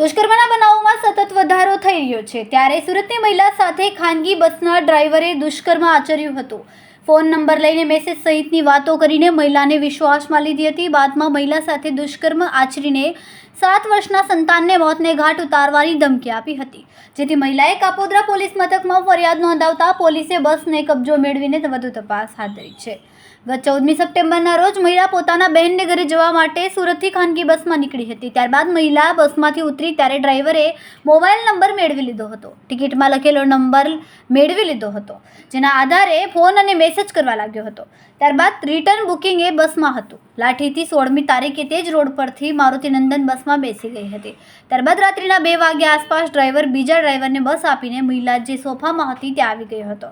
દુષ્કર્મના બનાવોમાં સતત વધારો થઈ રહ્યો છે ત્યારે સુરતની મહિલા સાથે ખાનગી બસના ડ્રાઈવરે દુષ્કર્મ આચર્યું હતું। ફોન નંબર લઈને મેસેજ સહિતની વાતો કરીને મહિલાને વિશ્વાસમાં લીધી હતી। બાદમાં મહિલા સાથે દુષ્કર્મ આચરીને 7 વર્ષના સંતાનને મોતને ઘાટ ઉતારવાની ધમકી આપી હતી, જેથી મહિલાએ કાપોદ્રા પોલીસ મથકમાં ફરિયાદ નોંધાવતા પોલીસે બસને કબજો મેળવીને વધુ તપાસ હાથ ધરી છે। ગત 14મી સપ્ટેમ્બરના રોજ મહિલા પોતાના બહેનને ઘરે જવા માટે સુરતથી ખાનગી બસમાં નીકળી હતી। ત્યારબાદ મહિલા બસમાંથી ઉતરી ત્યારે ડ્રાઈવરે મોબાઈલ નંબર મેળવી લીધો હતો। ટિકિટમાં લખેલો નંબર મેળવી લીધો હતો, જેના આધારે ફોન અને મેસેજ કરવા લાગ્યો હતો। ત્યારબાદ રિટર્ન બુકિંગ એ બસમાં હતું। લાઠીથી 16મી તારીખે તે જ રોડ પરથી મારુતિનંદન બસમાં બેસી ગઈ હતી। ત્યારબાદ રાત્રિના 2 વાગ્યા આસપાસ ડ્રાઈવર બીજા ડ્રાઈવરને બસ આપીને મહિલા જે સોફામાં હતી ત્યાં આવી ગયો હતો।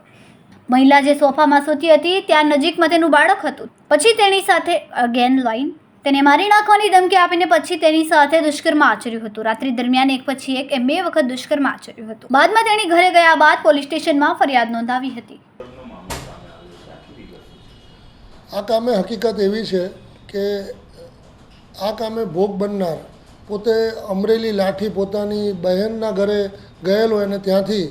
મહિલા જે સોફામાં સૂતી હતી ત્યાં નજીકમાં તેનું બાળક હતું। પછી તેની સાથે તેને મારી નાખવાની ધમકી આપીને પછી તેની સાથે દુષ્કર્મ આચર્યું હતું। રાત્રિ દરમિયાન એક પછી એક 2 વખત દુષ્કર્મ આચર્યું હતું। બાદમાં તેની ઘરે ગયા બાદ પોલીસ સ્ટેશનમાં ફરિયાદ નોંધાવી હતી। આ કામે હકીકત એવી છે કે આ કામે ભોગ બનનાર પોતે અમરેલી લાઠી પોતાની બહેનના ઘરે ગયેલો અને ત્યાંથી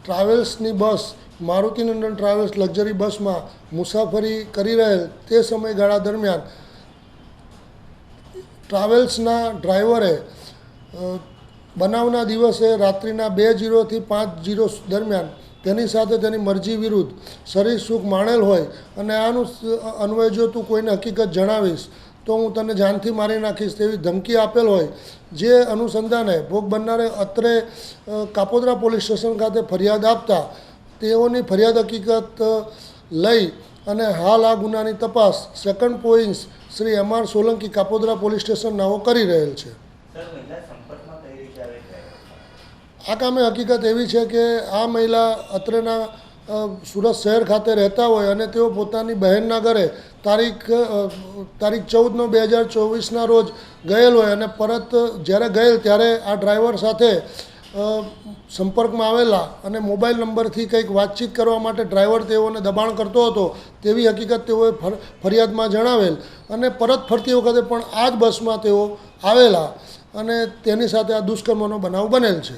ટ્રાવેલ્સની બસ મારુતિનંદન ટ્રાવેલ્સ લક્ઝરી બસમાં મુસાફરી કરી રહેલ તે સમયગાળા દરમિયાન ટ્રાવેલ્સના ડ્રાઈવરે બનાવના દિવસે રાત્રિના 2:00 થી 5:00 દરમિયાન તેની સાથે તેની મરજી વિરુદ્ધ શરીર સુખ માણેલ હોય અને આનું અન્વય જો તું કોઈને હકીકત જણાવીશ તો હું તને જાનથી મારી નાખીશ તેવી ધમકી આપેલ હોય, જે અનુસંધાને ભોગ બનનારે અત્રે કાપોદ્રા પોલીસ સ્ટેશન ખાતે ફરિયાદ આપતા તેઓની ફરિયાદ હકીકત લઈ અને હાલ આ ગુનાની તપાસ second point Shri M.R. Solanki Kapodra police station નાઓ કરી રહેલ છે। આ કામે હકીકત એવી છે કે આ મહિલા અત્રેના સુરત શહેર ખાતે રહેતા હોય અને તેઓ પોતાની બહેનના ઘરે તારીખ 14/9/2024ના રોજ ગયેલ હોય અને પરત જ્યારે ગયેલ ત્યારે આ ડ્રાઈવર સાથે સંપર્કમાં આવેલા અને મોબાઈલ નંબરથી કંઈક વાતચીત કરવા માટે ડ્રાઈવર તેઓને દબાણ કરતો હતો તેવી હકીકત તેઓએ ફરિયાદમાં જણાવેલ અને પરત ફરતી વખતે પણ આ જ બસમાં તેઓ આવેલા અને તેની સાથે આ દુષ્કર્મનો બનાવ બનેલ છે।